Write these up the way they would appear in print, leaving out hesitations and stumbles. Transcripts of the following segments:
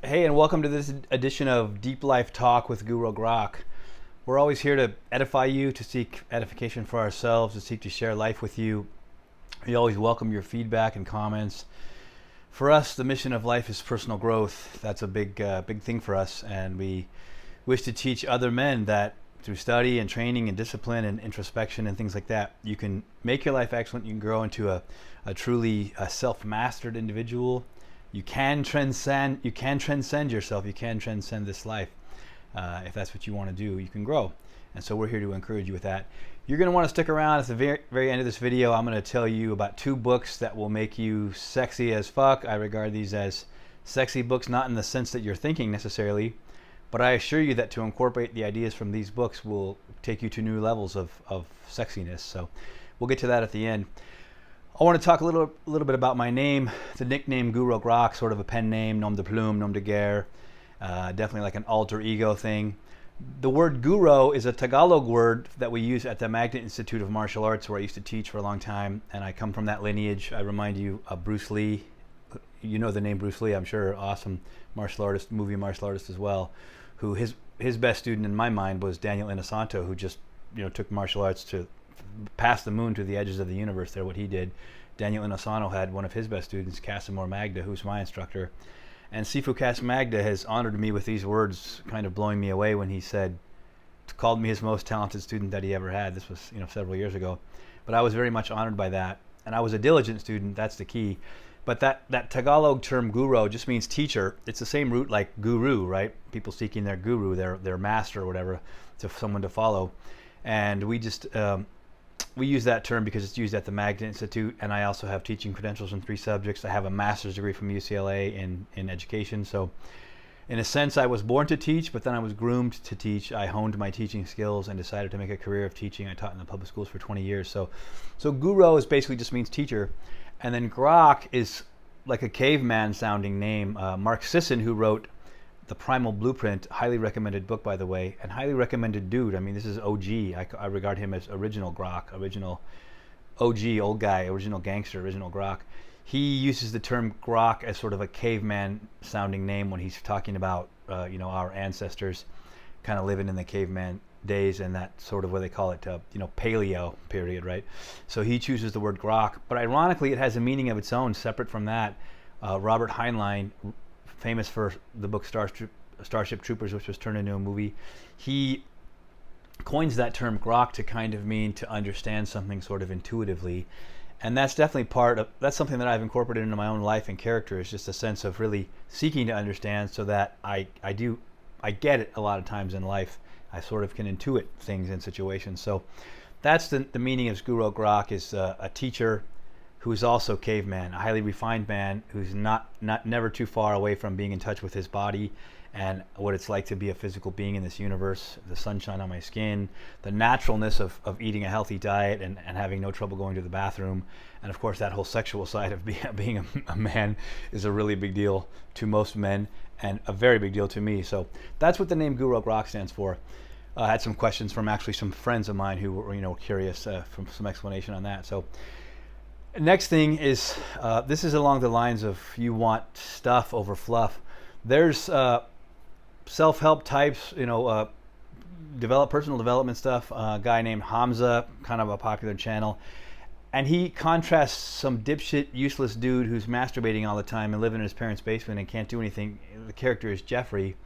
Hey, and welcome to this edition of Deep Life Talk with Guro Grok. We're always here to edify you, to seek edification for ourselves, to seek to share life with you. We always welcome your feedback and comments. For us, the mission of life is personal growth. That's a big thing for us, and we wish to teach other men that through study and training and discipline and introspection and things like that, you can make your life excellent. You can grow into a truly self-mastered individual. You can transcend yourself. You can transcend this life. If that's what you want to do, you can grow. And so we're here to encourage you with that. You're going to want to stick around at the very end of this video. I'm going to tell you about 2 books that will make you sexy as fuck. I regard these as sexy books, not in the sense that you're thinking necessarily, but I assure you that to incorporate the ideas from these books will take you to new levels of sexiness. So we'll get to that at the end. I want to talk a little bit about my name, the nickname Guro Grok, sort of a pen name, nom de plume, nom de guerre, definitely like an alter ego thing. The word Guro is a Tagalog word that we use at the Magnet Institute of Martial Arts, where I used to teach for a long time, and I come from that lineage. I remind you of Bruce Lee. You know the name Bruce Lee, I'm sure. Awesome martial artist, movie martial artist as well, who his best student in my mind was Daniel Inosanto, who just took martial arts to past the moon to the edges of the universe. There, what he did. Daniel Inosanto had one of his best students, Casimir Magda, who's my instructor. And Sifu Cas Magda has honored me with these words, kind of blowing me away when he called me his most talented student that he ever had. This was several years ago. But I was very much honored by that. And I was a diligent student, that's the key. But that Tagalog term guro just means teacher. It's the same root like guru, right? People seeking their guru, their master or whatever, to someone to follow. And we use that term because it's used at the Magnet Institute, and I also have teaching credentials in 3 subjects. I have a master's degree from UCLA in education. So in a sense, I was born to teach, but then I was groomed to teach. I honed my teaching skills and decided to make a career of teaching. I taught in the public schools for 20 years. So Guro is basically just means teacher. And then Grok is like a caveman sounding name. Mark Sisson, who wrote The Primal Blueprint, highly recommended book, by the way, and highly recommended dude. I mean, this is OG. I regard him as original Grok, original OG, old guy, original gangster, original Grok. He uses the term Grok as sort of a caveman sounding name when he's talking about, our ancestors kind of living in the caveman days and that sort of what they call it, paleo period, right? So he chooses the word Grok, but ironically, it has a meaning of its own, separate from that. Robert Heinlein, famous for the book Starship Troopers, which was turned into a movie, he coins that term Grok to kind of mean to understand something sort of intuitively. And that's definitely that's something that I've incorporated into my own life and character, is just a sense of really seeking to understand so that I get it a lot of times in life. I sort of can intuit things in situations. So that's the meaning of Guro Grok, is a teacher who is also caveman, a highly refined man who's never too far away from being in touch with his body and what it's like to be a physical being in this universe, the sunshine on my skin, the naturalness of eating a healthy diet and having no trouble going to the bathroom. And of course, that whole sexual side of being a man is a really big deal to most men and a very big deal to me. So that's what the name Guro Grok stands for. I had some questions from actually some friends of mine who were curious from some explanation on that. So next thing is, this is along the lines of you want stuff over fluff. There's self-help types, personal development stuff. A guy named Hamza, kind of a popular channel, and he contrasts some dipshit, useless dude who's masturbating all the time and living in his parents' basement and can't do anything. The character is Jeffrey,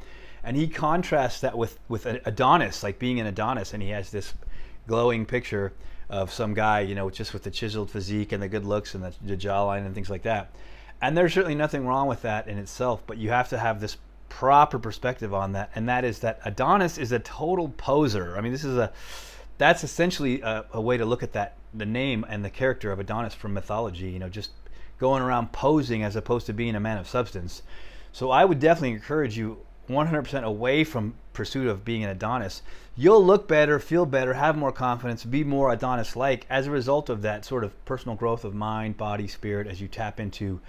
and he contrasts that with Adonis, like being an Adonis, and he has this glowing picture of some guy, just with the chiseled physique and the good looks and the jawline and things like that. And there's certainly nothing wrong with that in itself, but you have to have this proper perspective on that, and that is that Adonis is a total poser. I mean, that's essentially a way to look at the name and the character of Adonis from mythology, just going around posing as opposed to being a man of substance. So I would definitely encourage you 100% away from pursuit of being an Adonis. You'll look better, feel better, have more confidence, be more Adonis-like as a result of that sort of personal growth of mind, body, spirit, as you tap into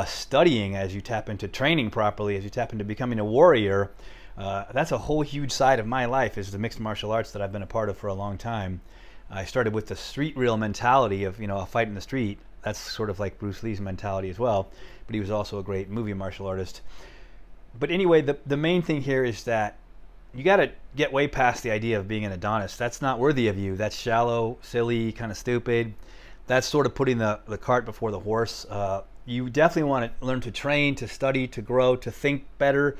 studying, as you tap into training properly, as you tap into becoming a warrior. That's a whole huge side of my life, is the mixed martial arts that I've been a part of for a long time. I started with the street real mentality of, a fight in the street. That's sort of like Bruce Lee's mentality as well, but he was also a great movie martial artist. But anyway, the main thing here is that you got to get way past the idea of being an Adonis. That's not worthy of you. That's shallow, silly, kind of stupid. That's sort of putting the cart before the horse. You definitely want to learn to train, to study, to grow, to think better,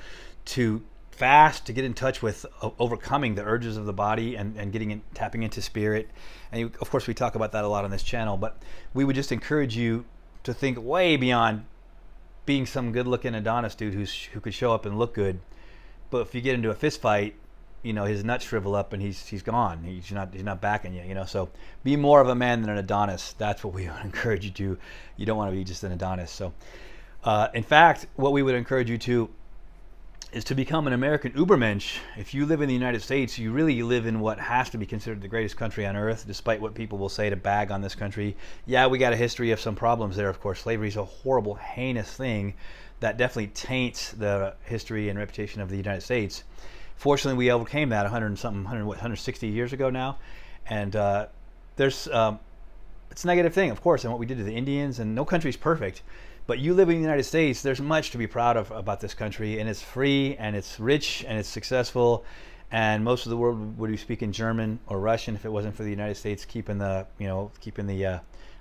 to fast, to get in touch with overcoming the urges of the body and tapping into spirit. And of course, we talk about that a lot on this channel, but we would just encourage you to think way beyond being some good-looking Adonis dude who could show up and look good. But if you get into a fist fight, his nuts shrivel up and he's gone. He's not backing you. So be more of a man than an Adonis. That's what we would encourage you to. You don't want to be just an Adonis. So, in fact, what we would encourage you to is to become an American Ubermensch. If you live in the United States, you really live in what has to be considered the greatest country on earth, despite what people will say to bag on this country. Yeah, we got a history of some problems there, of course. Slavery is a horrible, heinous thing that definitely taints the history and reputation of the United States. Fortunately, we overcame that 160 years ago now. And it's a negative thing, of course, and what we did to the Indians, and no country's perfect. But you live in the United States, there's much to be proud of about this country, and it's free, and it's rich, and it's successful, and most of the world would be speaking German or Russian if it wasn't for the United States keeping the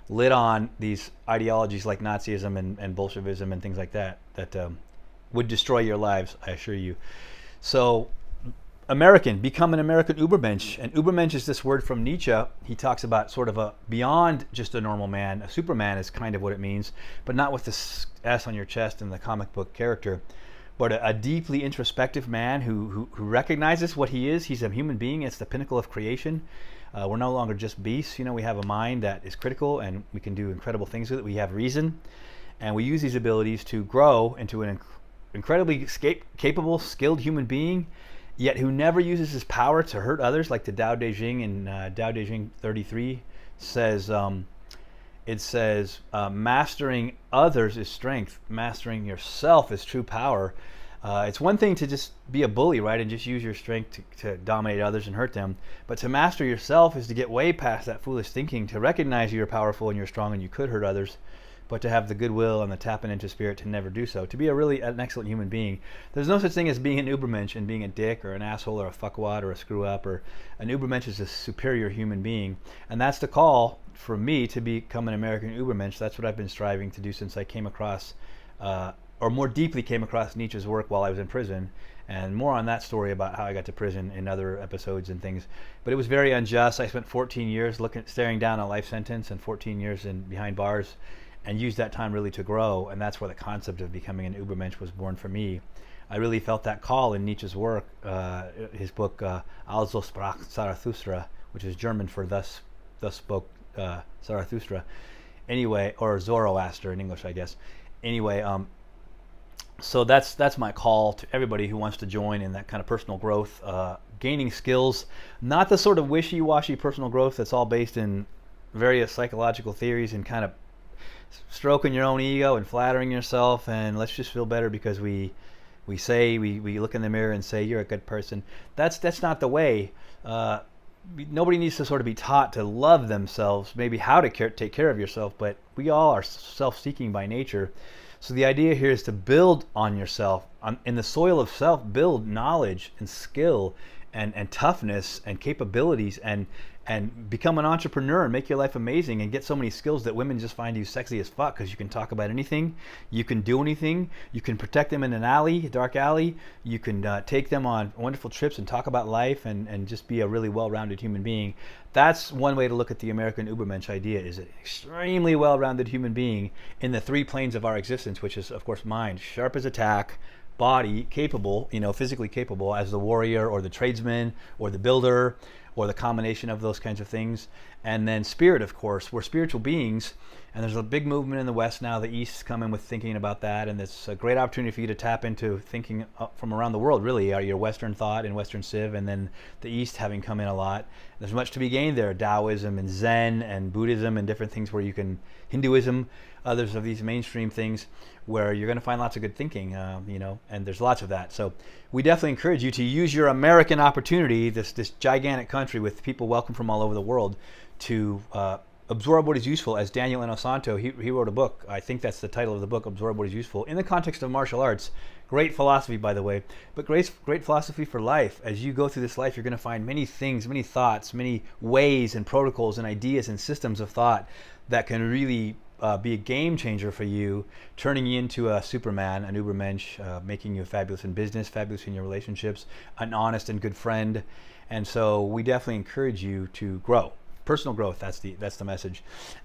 lid on these ideologies like Nazism and Bolshevism and things like that would destroy your lives, I assure you. So, become an American Ubermensch. And Ubermensch is this word from Nietzsche. He talks about sort of a beyond just a normal man. A Superman is kind of what it means, but not with this S on your chest in the comic book character, but a deeply introspective man who recognizes what he is. He's a human being. It's the pinnacle of creation. We're no longer just beasts. We have a mind that is critical, and we can do incredible things with it. We have reason, and we use these abilities to grow into an incredibly capable, skilled human being, yet who never uses his power to hurt others, like the Tao Te Ching in Tao Te Ching 33 says. It says, mastering others is strength. Mastering yourself is true power. It's one thing to just be a bully, right, and just use your strength to dominate others and hurt them. But to master yourself is to get way past that foolish thinking, to recognize you're powerful and you're strong and you could hurt others, but to have the goodwill and the tapping into spirit to never do so. To be an excellent human being. There's no such thing as being an Ubermensch and being a dick or an asshole or a fuckwad or a screw up. Or an Ubermensch is a superior human being. And that's the call for me to become an American Ubermensch. That's what I've been striving to do since I came across, or more deeply came across Nietzsche's work while I was in prison. And more on that story about how I got to prison in other episodes and things. But it was very unjust. I spent 14 years staring down a life sentence and 14 years behind bars, and used that time really to grow. And that's where the concept of becoming an Ubermensch was born for me. I really felt that call in Nietzsche's work, his book Also sprach Zarathustra, which is German for thus spoke Zarathustra. Anyway, or Zoroaster in English, I guess. Anyway, so that's my call to everybody who wants to join in that kind of personal growth, gaining skills, not the sort of wishy-washy personal growth that's all based in various psychological theories and kind of stroking your own ego and flattering yourself, and let's just feel better because we look in the mirror and say you're a good person. That's not the way. Nobody needs to sort of be taught to love themselves, maybe how to take care of yourself, but we all are self-seeking by nature. So the idea here is to build on yourself, in the soil of self, build knowledge and skill and toughness and capabilities, and become an entrepreneur and make your life amazing and get so many skills that women just find you sexy as fuck because you can talk about anything, you can do anything, you can protect them in an alley, a dark alley, you can take them on wonderful trips and talk about life and just be a really well-rounded human being. That's one way to look at the American Ubermensch idea, is an extremely well-rounded human being in the three planes of our existence, which is, of course, mind, sharp as a tack, body, capable, physically capable as the warrior or the tradesman or the builder, or the combination of those kinds of things. And then spirit, of course. We're spiritual beings, and there's a big movement in the West now. The East's coming with thinking about that, and it's a great opportunity for you to tap into thinking from around the world, really, your Western thought and Western Civ, and then the East having come in a lot. There's much to be gained there, Taoism and Zen and Buddhism and different things where you can, Hinduism, others of these mainstream things where you're going to find lots of good thinking, and there's lots of that. So we definitely encourage you to use your American opportunity, this gigantic country with people welcome from all over the world, to Absorb What Is Useful, as Daniel Inosanto, he wrote a book. I think that's the title of the book, Absorb What Is Useful, in the context of martial arts. Great philosophy, by the way, but great philosophy for life. As you go through this life, you're going to find many things, many thoughts, many ways and protocols and ideas and systems of thought that can really be a game changer for you, turning you into a Superman, an Ubermensch, making you fabulous in business, fabulous in your relationships, an honest and good friend. And so we definitely encourage you to grow. Personal growth, that's the message.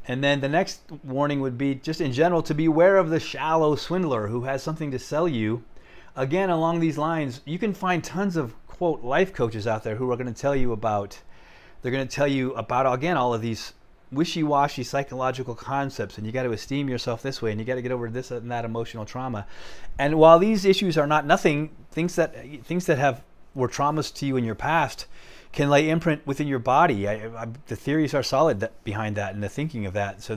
And then the next warning would be, just in general, to beware of the shallow swindler who has something to sell you. Again, along these lines, you can find tons of, quote, life coaches out there who are going to tell you about, again, all of these wishy-washy psychological concepts, and you got to esteem yourself this way, and you got to get over this and that emotional trauma. And while these issues are not nothing, things that were traumas to you in your past can lay imprint within your body. The theories are solid behind that and the thinking of that. So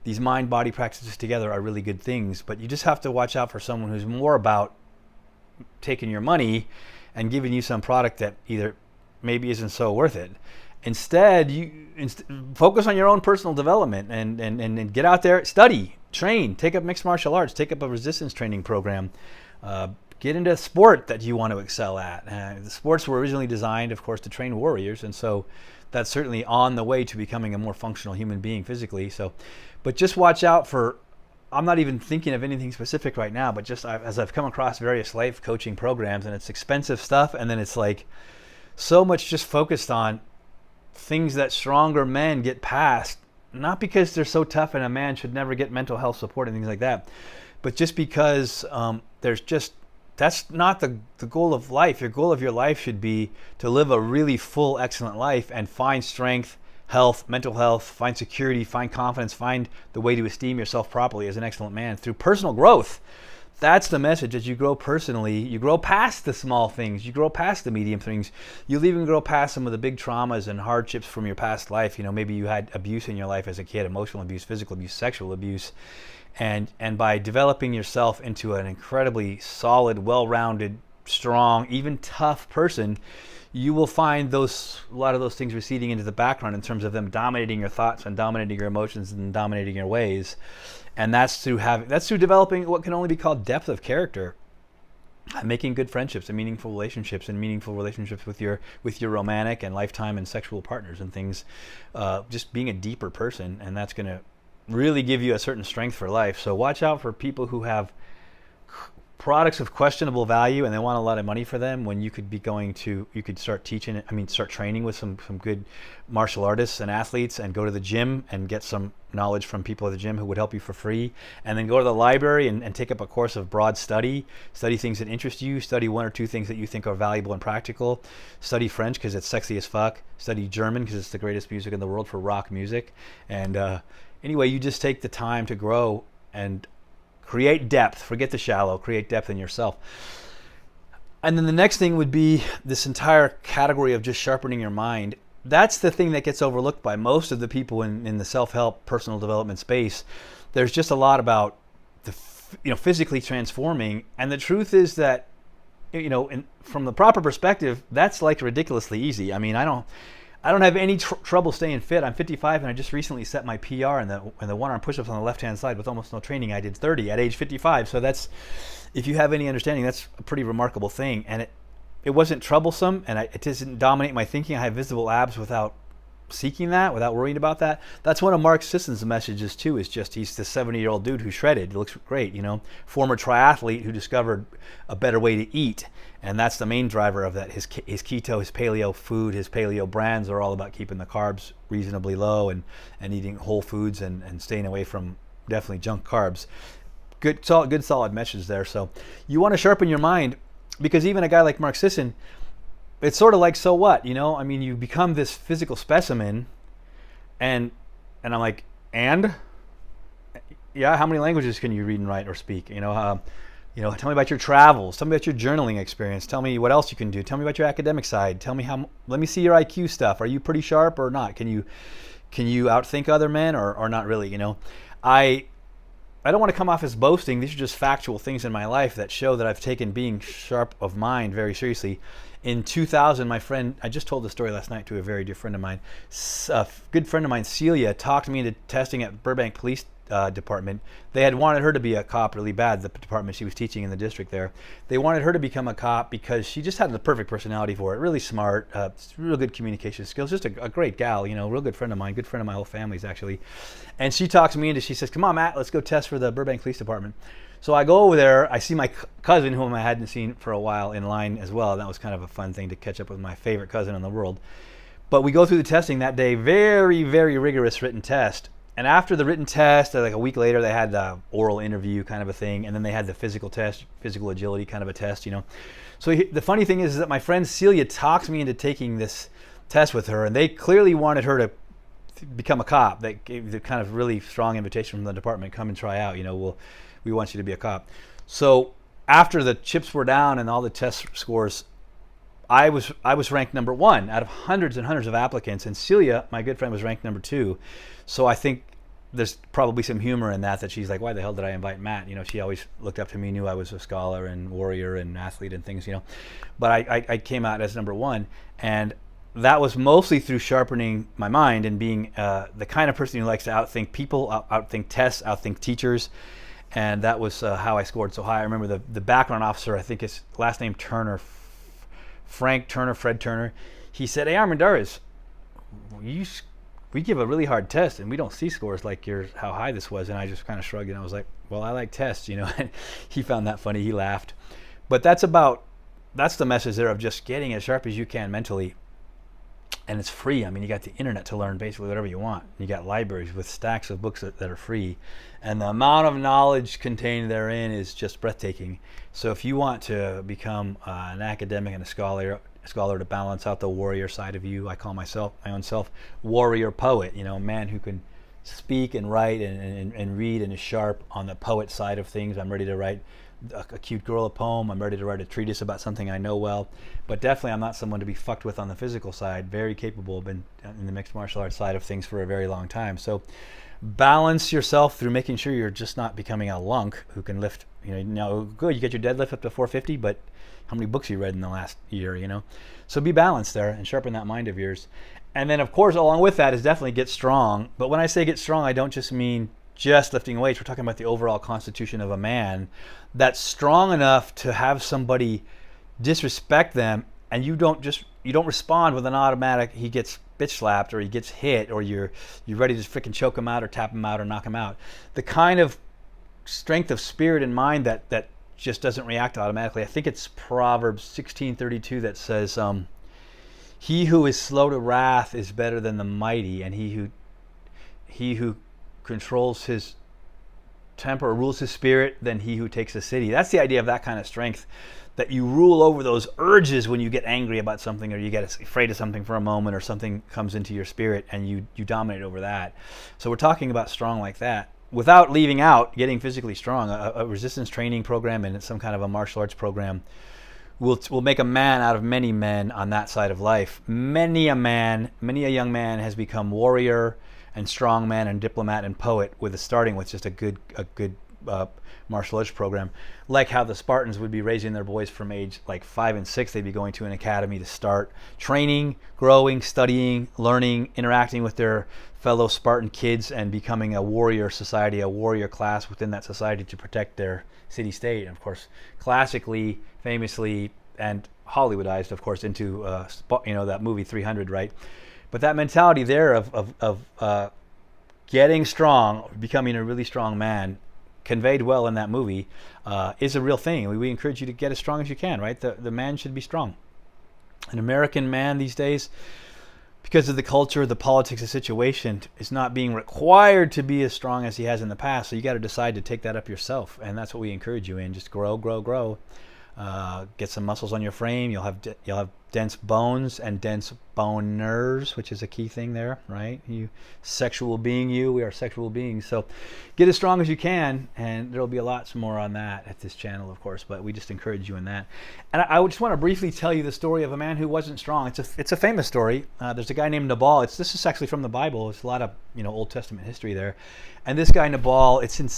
these mind-body practices together are really good things, but you just have to watch out for someone who's more about taking your money and giving you some product that either maybe isn't so worth it. Instead, focus on your own personal development and get out there, study, train, take up mixed martial arts, take up a resistance training program, get into a sport that you want to excel at. The sports were originally designed, of course, to train warriors, and so that's certainly on the way to becoming a more functional human being physically. So, but just watch out for, I'm not even thinking of anything specific right now, but just as I've come across various life coaching programs, and it's expensive stuff, and then it's like so much just focused on things that stronger men get past, not because they're so tough and a man should never get mental health support and things like that, but just because that's not the goal of life. Your goal of your life should be to live a really full, excellent life and find strength, health, mental health, find security, find confidence, find the way to esteem yourself properly as an excellent man through personal growth. That's the message. As you grow personally, you grow past the small things, you grow past the medium things, you'll even grow past some of the big traumas and hardships from your past life. Maybe you had abuse in your life as a kid, emotional abuse, physical abuse, sexual abuse. And by developing yourself into an incredibly solid, well-rounded, strong, even tough person, you will find a lot of those things receding into the background in terms of them dominating your thoughts and dominating your emotions and dominating your ways. And that's through developing what can only be called depth of character, making good friendships and meaningful relationships with your romantic and lifetime and sexual partners and things. Just being a deeper person, and that's going to really give you a certain strength for life. So watch out for people who have products of questionable value and they want a lot of money for them, when you could start training with some good martial artists and athletes, and go to the gym and get some knowledge from people at the gym who would help you for free, and then go to the library and take up a course of broad study things that interest you, study one or two things that you think are valuable and practical, study French because it's sexy as fuck, study German because it's the greatest music in the world for rock music, and anyway, you just take the time to grow and create depth. Forget the shallow, create depth in yourself. And then the next thing would be this entire category of just sharpening your mind. That's the thing that gets overlooked by most of the people in the self-help personal development space. There's just a lot about physically transforming, and the truth is that from the proper perspective, that's like ridiculously easy. I mean, I don't have any trouble staying fit. I'm 55 and I just recently set my PR in the one-arm push-ups on the left-hand side with almost no training. I did 30 at age 55. So that's, if you have any understanding, that's a pretty remarkable thing. And it wasn't troublesome, and it doesn't dominate my thinking. I have visible abs without seeking that, without worrying about that. That's one of Mark Sisson's messages too, is just he's this 70-year-old dude who shredded. He looks great, former triathlete who discovered a better way to eat. And that's the main driver of that. His keto, his paleo food, his paleo brands are all about keeping the carbs reasonably low and eating whole foods and staying away from definitely junk carbs. Good solid message there. So you want to sharpen your mind, because even a guy like Mark Sisson, it's sort of like, so what? I mean, you become this physical specimen, and I'm like, and? Yeah, how many languages can you read and write or speak? Tell me about your travels. Tell me about your journaling experience. Tell me what else you can do. Tell me about your academic side. Let me see your IQ stuff. Are you pretty sharp or not? Can you outthink other men or not really? I don't want to come off as boasting. These are just factual things in my life that show that I've taken being sharp of mind very seriously. In 2000, my friend, I just told the story last night to a very dear friend of mine, a good friend of mine, Celia, talked me into testing at Burbank Police Department. They had wanted her to be a cop really bad, the department she was teaching in the district there. They wanted her to become a cop because she just had the perfect personality for it, really smart, real good communication skills, just a great gal, real good friend of mine, good friend of my whole family's actually. And she talks me into, she says, come on, Matt, let's go test for the Burbank Police Department. So I go over there, I see my cousin, whom I hadn't seen for a while, in line as well. That was kind of a fun thing to catch up with my favorite cousin in the world. But we go through the testing that day, very, very rigorous written test. And after the written test, like a week later, they had the oral interview kind of a thing, and then they had the physical test, physical agility kind of a test, So the funny thing is that my friend Celia talked me into taking this test with her, and they clearly wanted her to become a cop. They gave the kind of really strong invitation from the department, come and try out, we want you to be a cop. So after the chips were down and all the test scores, I was ranked number 1 out of hundreds and hundreds of applicants, and Celia, my good friend, was ranked number 2. So I think there's probably some humor in that she's like, why the hell did I invite Matt? She always looked up to me, knew I was a scholar and warrior and athlete and things, But I came out as number 1, and that was mostly through sharpening my mind and being the kind of person who likes to outthink people, outthink tests, outthink teachers. And that was how I scored so high. I remember the background officer, I think his last name Turner, Frank Turner, Fred Turner. He said, hey, Armendariz, we give a really hard test and we don't see scores like yours, how high this was. And I just kind of shrugged and I was like, well, I like tests, And he found that funny. He laughed. But that's the message there of just getting as sharp as you can mentally. And it's free. I mean, you got the internet to learn basically whatever you want. You got libraries with stacks of books that are free. And the amount of knowledge contained therein is just breathtaking. So if you want to become an academic and a scholar to balance out the warrior side of you, I call my own self, warrior poet, a man who can speak and write and read and is sharp on the poet side of things. I'm ready to write a cute girl a poem. I'm ready to write a treatise about something I know well. But definitely I'm not someone to be fucked with on the physical side. Very capable, been in the mixed martial arts side of things for a very long time. So balance yourself through making sure you're just not becoming a lunk who can lift, good, you get your deadlift up to 450, but how many books you read in the last year, So be balanced there and sharpen that mind of yours. And then of course, along with that is definitely get strong. But when I say get strong, I don't just mean just lifting weights. We're talking about the overall constitution of a man that's strong enough to have somebody disrespect them, and you don't respond with an automatic he gets bitch slapped or he gets hit or you're ready to freaking choke him out or tap him out or knock him out. The kind of strength of spirit and mind that just doesn't react automatically. I think it's Proverbs 16:32 that says, he who is slow to wrath is better than the mighty, and he who controls his temper or rules his spirit than he who takes a city. That's the idea of that kind of strength, that you rule over those urges when you get angry about something or you get afraid of something for a moment or something comes into your spirit and you dominate over that. So we're talking about strong like that without leaving out getting physically strong. A resistance training program and some kind of a martial arts program will make a man out of many men on that side of life. Many a young man has become warrior and strong man and diplomat and poet starting with just a good martial arts program, like how the Spartans would be raising their boys from age like 5 and 6. They'd be going to an academy to start training, growing, studying, learning, interacting with their fellow Spartan kids and becoming a warrior society, a warrior class within that society to protect their city-state. And of course, classically, famously, and Hollywoodized, of course, into that movie 300, right? But that mentality there of getting strong, becoming a really strong man, conveyed well in that movie, is a real thing. We encourage you to get as strong as you can, right? The man should be strong. An American man these days, because of the culture, the politics, the situation, is not being required to be as strong as he has in the past. So you got to decide to take that up yourself, and that's what we encourage you in. Just grow. Get some muscles on your frame. You'll have dense bones and dense boners, which is a key thing there, right? We are sexual beings. So get as strong as you can, and there'll be lots more on that at this channel, of course, but we just encourage you in that. And I just want to briefly tell you the story of a man who wasn't strong. It's a famous story. There's a guy named Nabal. This is actually from the Bible. It's a lot of Old Testament history there. And this guy Nabal, it's in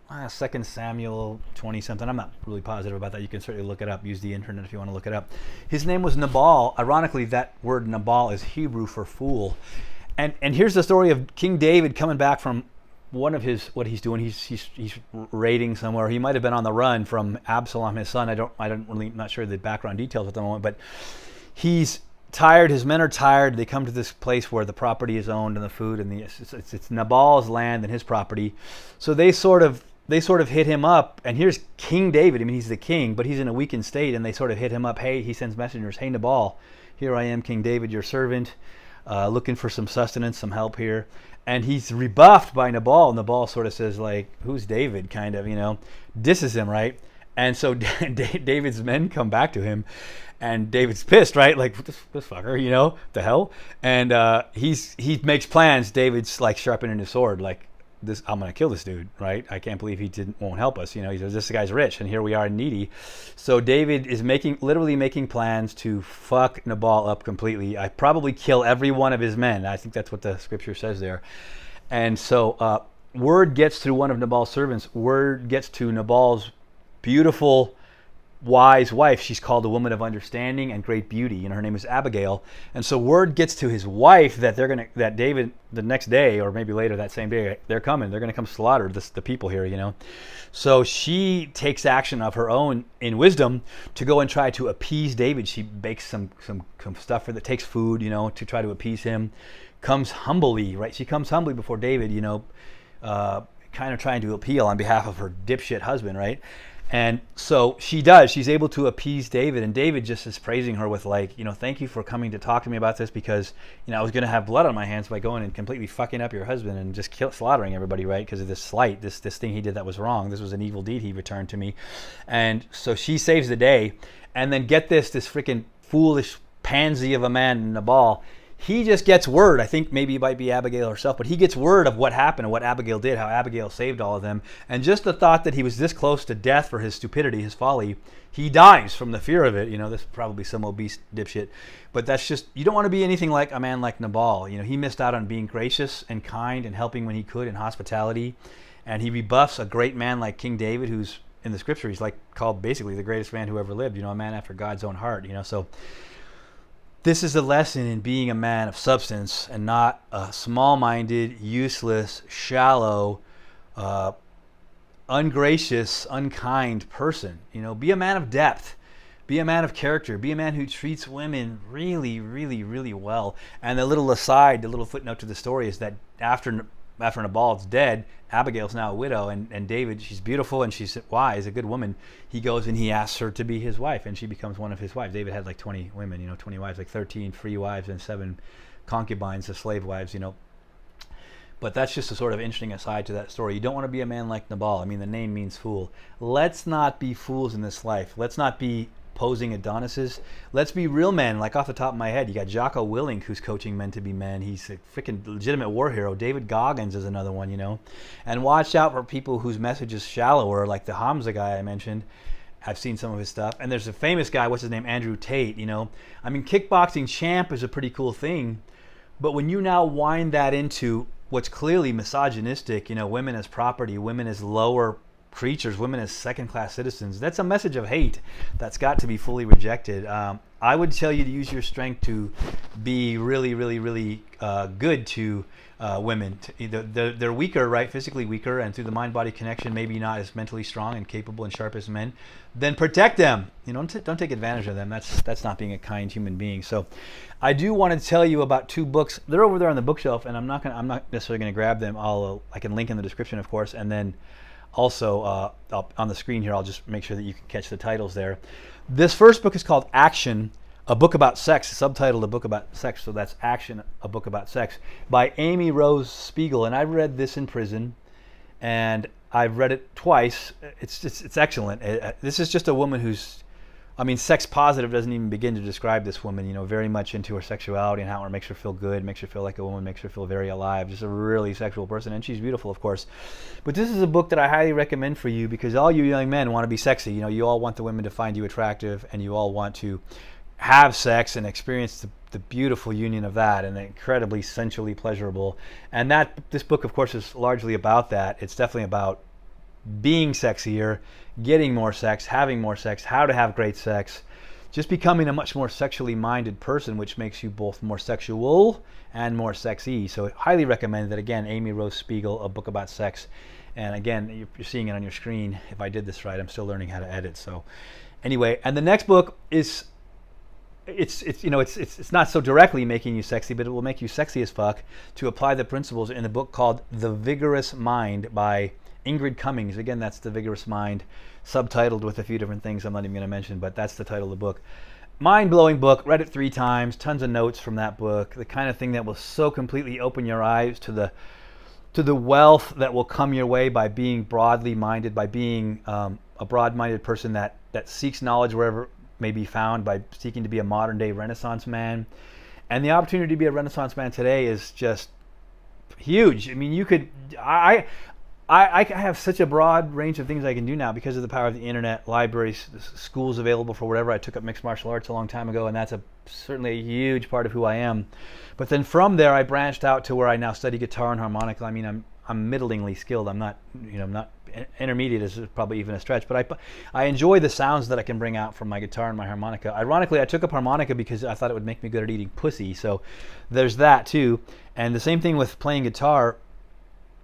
2 Samuel 20 something. I'm not really positive about that. You can certainly look it up. Use the internet if you want to look it up. His name was Nabal. Ironically, that word Nabal is Hebrew for fool. And here's the story of King David coming back from one of his, what he's doing. He's raiding somewhere. He might have been on the run from Absalom, his son. Not sure the background details at the moment, but he's tired. His men are tired. They come to this place where the property is owned and the food and it's Nabal's land and his property. So they sort of hit him up, and here's King David. I mean, he's the king, but he's in a weakened state, and they sort of hit him up. Hey, he sends messengers. Hey, Nabal, here I am, King David, your servant, looking for some sustenance, some help here. And he's rebuffed by Nabal. Nabal sort of says, like, who's David, kind of, disses him, right? And so David's men come back to him, and David's pissed, right? Like, this fucker, the hell? And he makes plans. David's like sharpening his sword, like, this, I'm gonna kill this dude, right? I can't believe he won't help us. He says, this guy's rich, and here we are needy. So David is literally making plans to fuck Nabal up completely. I probably kill every one of his men. I think that's what the scripture says there. And so word gets through one of Nabal's servants. Word gets to Nabal's beautiful, wise wife. She's called a woman of understanding and great beauty, and her name is Abigail. And so word gets to his wife that that David, the next day or maybe later that same day, they're coming. They're going to come slaughter the people here. So she takes action of her own in wisdom to go and try to appease David. She bakes some stuff that takes food, to try to appease him. Comes humbly, right? She comes humbly before David, kind of trying to appeal on behalf of her dipshit husband, right? And so she does. She's able to appease David, and David just is praising her with like, thank you for coming to talk to me about this, because I was going to have blood on my hands by going and completely fucking up your husband and just slaughtering everybody, right? Because of this slight, this thing he did that was wrong. This was an evil deed he returned to me. And so she saves the day. And then get this freaking foolish pansy of a man, Nabal. He just gets word. I think maybe it might be Abigail herself, but he gets word of what happened and what Abigail did, how Abigail saved all of them. And just the thought that he was this close to death for his stupidity, his folly, he dies from the fear of it. This is probably some obese dipshit. But that's just, you don't want to be anything like a man like Nabal. He missed out on being gracious and kind and helping when he could in hospitality. And he rebuffs a great man like King David, who's in the scripture, he's like called basically the greatest man who ever lived, a man after God's own heart, So this is a lesson in being a man of substance and not a small-minded, useless, shallow, ungracious, unkind person. Be a man of depth. Be a man of character. Be a man who treats women really, really, really well. And the little aside, the little footnote to the story is that after Nabal's dead, Abigail's now a widow, and David, she's beautiful and she's wise, a good woman. He goes and he asks her to be his wife, and she becomes one of his wives. David had like 20 women, 20 wives, like 13 free wives and 7 concubines, the slave wives, But that's just a sort of interesting aside to that story. You don't want to be a man like Nabal. I mean, the name means fool. Let's not be fools in this life. Let's not be posing Adonises. Let's be real men. Like off the top of my head, you got Jocko Willink, who's coaching men to be men. He's a freaking legitimate war hero. David Goggins is another one, And watch out for people whose message is shallower, like the Hamza guy I mentioned. I've seen some of his stuff. And there's a famous guy, what's his name? Andrew Tate, I mean, kickboxing champ is a pretty cool thing. But when you now wind that into what's clearly misogynistic, women as property, women as lower creatures, women as second-class citizens, that's a message of hate that's got to be fully rejected. I would tell you to use your strength to be really, really, really good to women. They're weaker, right? Physically weaker, and through the mind-body connection, maybe not as mentally strong and capable and sharp as men. Then protect them. Don't take advantage of them. That's not being a kind human being. So, I do want to tell you about 2 books. They're over there on the bookshelf, and I'm not necessarily going to grab them. I can link in the description, of course, and then also on the screen here, I'll just make sure that you can catch the titles there. This first book is called Action, a book about sex, subtitled A Book About Sex, so that's Action, a Book About Sex, by Amy Rose Spiegel. And I read this in prison, and I've read it twice. It's excellent. This is just a woman who's, sex positive doesn't even begin to describe this woman, very much into her sexuality and how it makes her feel good, makes her feel like a woman, makes her feel very alive, just a really sexual person. And she's beautiful, of course. But this is a book that I highly recommend for you because all you young men want to be sexy. You all want the women to find you attractive, and you all want to have sex and experience the beautiful union of that, and incredibly sensually pleasurable. And this book, of course, is largely about that. It's definitely about being sexier, getting more sex, having more sex, how to have great sex, just becoming a much more sexually minded person, which makes you both more sexual and more sexy. So I highly recommend that. Again, Amy Rose Spiegel, A Book About Sex. And again, you're seeing it on your screen. If I did this right, I'm still learning how to edit. So anyway, and the next book is, it's not so directly making you sexy, but it will make you sexy as fuck to apply the principles in a book called The Vigorous Mind by Ingrid Cummings. Again, that's The Vigorous Mind, subtitled with a few different things I'm not even going to mention, but that's the title of the book. Mind-blowing book. Read it 3 times. Tons of notes from that book. The kind of thing that will so completely open your eyes to the wealth that will come your way by being broadly minded, by being a broad-minded person that seeks knowledge wherever it may be found, by seeking to be a modern-day Renaissance man. And the opportunity to be a Renaissance man today is just huge. I mean, you could... I have such a broad range of things I can do now because of the power of the internet, libraries, schools available for whatever. I took up mixed martial arts a long time ago, and that's certainly a huge part of who I am. But then from there, I branched out to where I now study guitar and harmonica. I mean, I'm middlingly skilled. I'm not intermediate is probably even a stretch, but I enjoy the sounds that I can bring out from my guitar and my harmonica. Ironically, I took up harmonica because I thought it would make me good at eating pussy. So there's that too. And the same thing with playing guitar,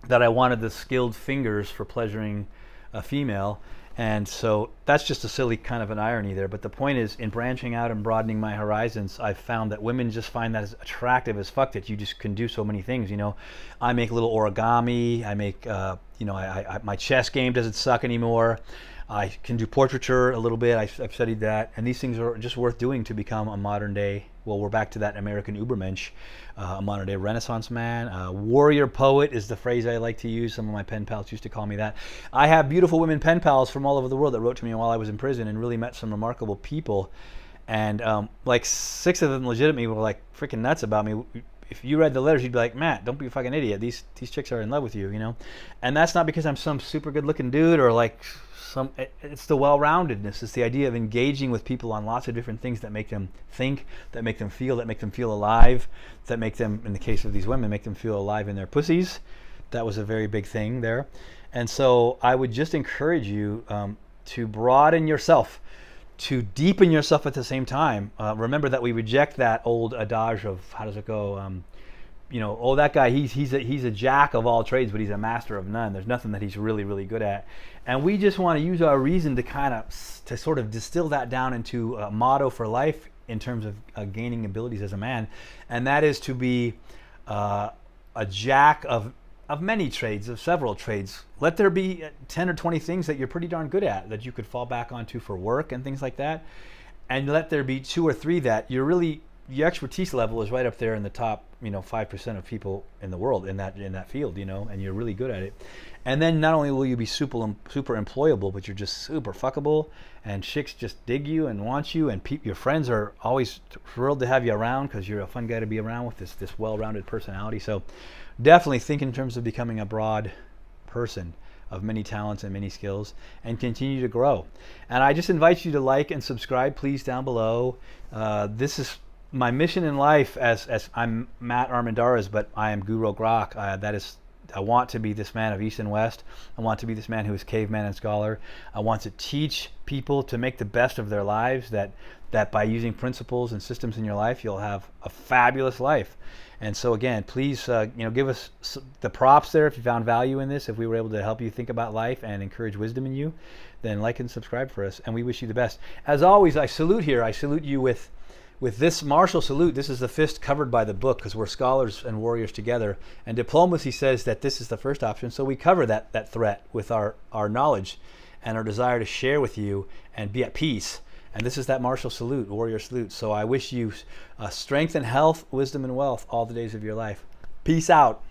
that I wanted the skilled fingers for pleasuring a female. And so that's just a silly kind of an irony there. But the point is, in branching out and broadening my horizons, I've found that women just find that as attractive as fuck, that you just can do so many things. I make little origami. I make, my chess game doesn't suck anymore. I can do portraiture a little bit. I've studied that. And these things are just worth doing to become a modern day, well, we're back to that American Ubermensch, a modern day Renaissance man. Warrior poet is the phrase I like to use. Some of my pen pals used to call me that. I have beautiful women pen pals from all over the world that wrote to me while I was in prison and really met some remarkable people. And like 6 of them legitimately were like freaking nuts about me. If you read the letters, you'd be like, Matt, don't be a fucking idiot. These chicks are in love with you, And that's not because I'm some super good looking dude or like it's the well-roundedness. It's the idea of engaging with people on lots of different things that make them think, that make them feel alive, that make them, in the case of these women, make them feel alive in their pussies. That was a very big thing there. And so I would just encourage you to broaden yourself, to deepen yourself at the same time. Remember that we reject that old adage of, how does it go? That guy, he's a jack of all trades, but he's a master of none. There's nothing that he's really, really good at. And we just want to use our reason to sort of distill that down into a motto for life in terms of gaining abilities as a man. And that is to be a jack of many trades, of several trades. Let there be 10 or 20 things that you're pretty darn good at that you could fall back onto for work and things like that. And let there be 2 or 3 that your expertise level is right up there in the top, 5% of people in the world in that field, and you're really good at it. And then not only will you be super employable, but you're just super fuckable, and chicks just dig you and want you, and your friends are always thrilled to have you around because you're a fun guy to be around with, this well-rounded personality. So definitely think in terms of becoming a broad person of many talents and many skills, and continue to grow. And I just invite you to like and subscribe, please, down below. This is my mission in life, as I'm Matt Armendariz, but I am Guro Grok. I want to be this man of East and West. I want to be this man who is caveman and scholar. I want to teach people to make the best of their lives, that by using principles and systems in your life, you'll have a fabulous life. And so again, please give us the props there if you found value in this. If we were able to help you think about life and encourage wisdom in you, then like and subscribe for us. And we wish you the best. As always, I salute here. I salute you with this martial salute. This is the fist covered by the book because we're scholars and warriors together. And diplomacy says that this is the first option. So we cover that threat with our knowledge and our desire to share with you and be at peace. And this is that martial salute, warrior salute. So I wish you strength and health, wisdom and wealth all the days of your life. Peace out.